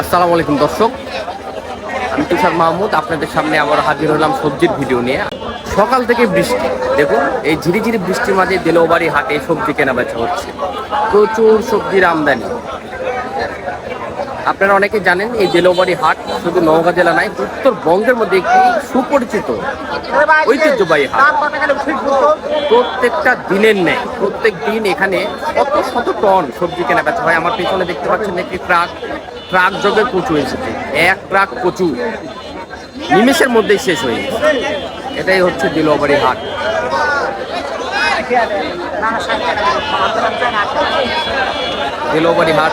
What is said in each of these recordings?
আসসালামু আলাইকুম দর্শক, আমি তুষার মাহমুদ আপনাদের সামনে আবার হাজির হলাম সবজির ভিডিও নিয়ে। সকাল থেকে বৃষ্টি, দেখুন এই ঝিরিঝিরি বৃষ্টির মাঝে দিলৌবাড়ি হাটে সবজি কেনা বেচা হচ্ছে। প্রচুর সবজির আমদানি। আপনারা অনেকে জানেন এই দিলৌবাড়ি হাট শুধু নওগাঁ জেলা নয়, উত্তরবঙ্গের মধ্যে একটি সুপরিচিত ঐতিহ্যবাহী হাট। প্রত্যেকটা দিনের নেই, প্রত্যেক দিন এখানে কত শত টন সবজি কেনা বেচা হয়। আমার পেছনে দেখতে পাচ্ছেন একটি ট্রাক যোগে কচু এসেছে। এক ট্রাক কচু নিমেষের মধ্যেই শেষ হয়ে গেছে। এটাই হচ্ছে দিলৌবাড়ি হাট। দিলৌবাড়ি হাট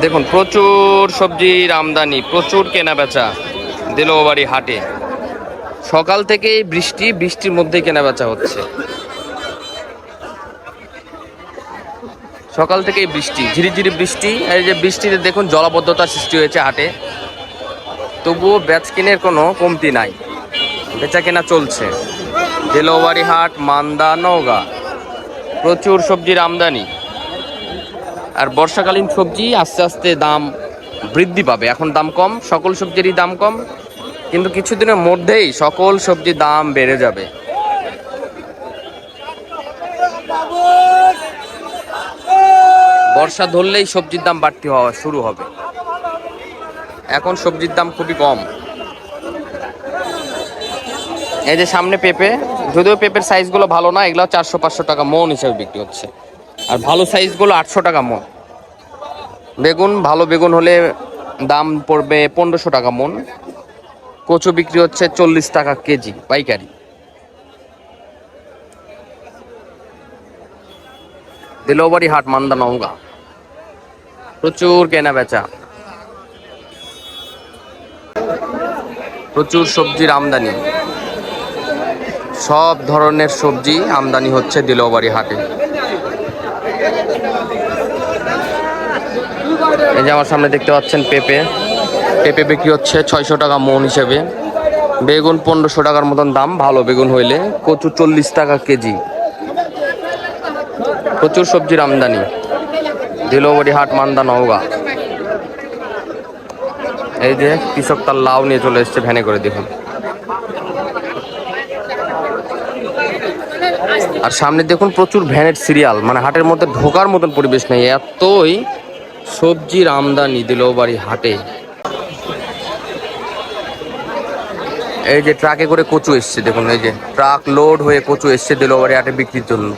দেখুন, প্রচুর সবজির আমদানি, প্রচুর কেনা বেচা দিলৌবাড়ি হাটে। সকাল থেকেই বৃষ্টির মধ্যেই কেনা বেচা হচ্ছে। সকাল থেকেই বৃষ্টি, ঝিরিঝিরি বৃষ্টি। এই যে বৃষ্টিতে দেখুন জলাবদ্ধতা সৃষ্টি হয়েছে হাটে, তবুও বেচকেনার কোনো কমতি নাই, বেচা কেনা চলছে। দিলৌবাড়ি হাট, মান্দা, নওগাঁ, প্রচুর সবজির আমদানি। আর বর্ষাকালীন সবজি আস্তে আস্তে দাম বৃদ্ধি পাবে। এখন দাম কম, সকল সবজিরই দাম কম, কিন্তু কিছুদিনের মধ্যেই সকল সবজির দাম বেড়ে যাবে। বর্ষা ধরলেই সবজির দাম বাড়তি হওয়া শুরু হবে। এখন সবজির দাম খুবই কম। এই যে সামনে পেঁপে, যদিও পেঁপের সাইজগুলো ভালো না, এগুলো 400-500 টাকা মন হিসেবে বিক্রি হচ্ছে, আর ভালো সাইজগুলো 800 টাকা মন। বেগুন, ভালো বেগুন হলে দাম পড়বে 1500 টাকা মন। কচু বিক্রি হচ্ছে 40 টাকা কেজি পাইকারি। দিলৌবাড়ি হাট, মান্দা, নওগাঁ, প্রচুর কেনা বেচা, প্রচুর সবজির আমদানি। সব ধরনের সবজি আমদানি হচ্ছে দিলৌবাড়ি হাটে। এই যে আমার সামনে দেখতে পাচ্ছেন পেঁপে বিক্রি হচ্ছে 600 টাকা মন হিসেবে। বেগুন 1500 টাকার মতন দাম ভালো বেগুন হইলে। কচু 40 টাকা কেজি। প্রচুর সবজির আমদানি দিলৌবাড়ি হাট, মান্দা, নওগাঁ। এই যে কৃষক তার লাউ নিয়ে চলে এসছে ভ্যানে করে, দেখুন। আর সামনে দেখুন প্রচুর ভ্যানের সিরিয়াল, মানে হাটের মধ্যে ঢোকার মতন পরিবেশ নেই, এতই সবজির আমদানি দিলৌবাড়ি হাটে। এই যে ট্রাকে করে কচু এসছে, দেখুন এই যে ট্রাক লোড হয়ে কচু এসছে দিলৌবাড়ি হাটে বিক্রির জন্য।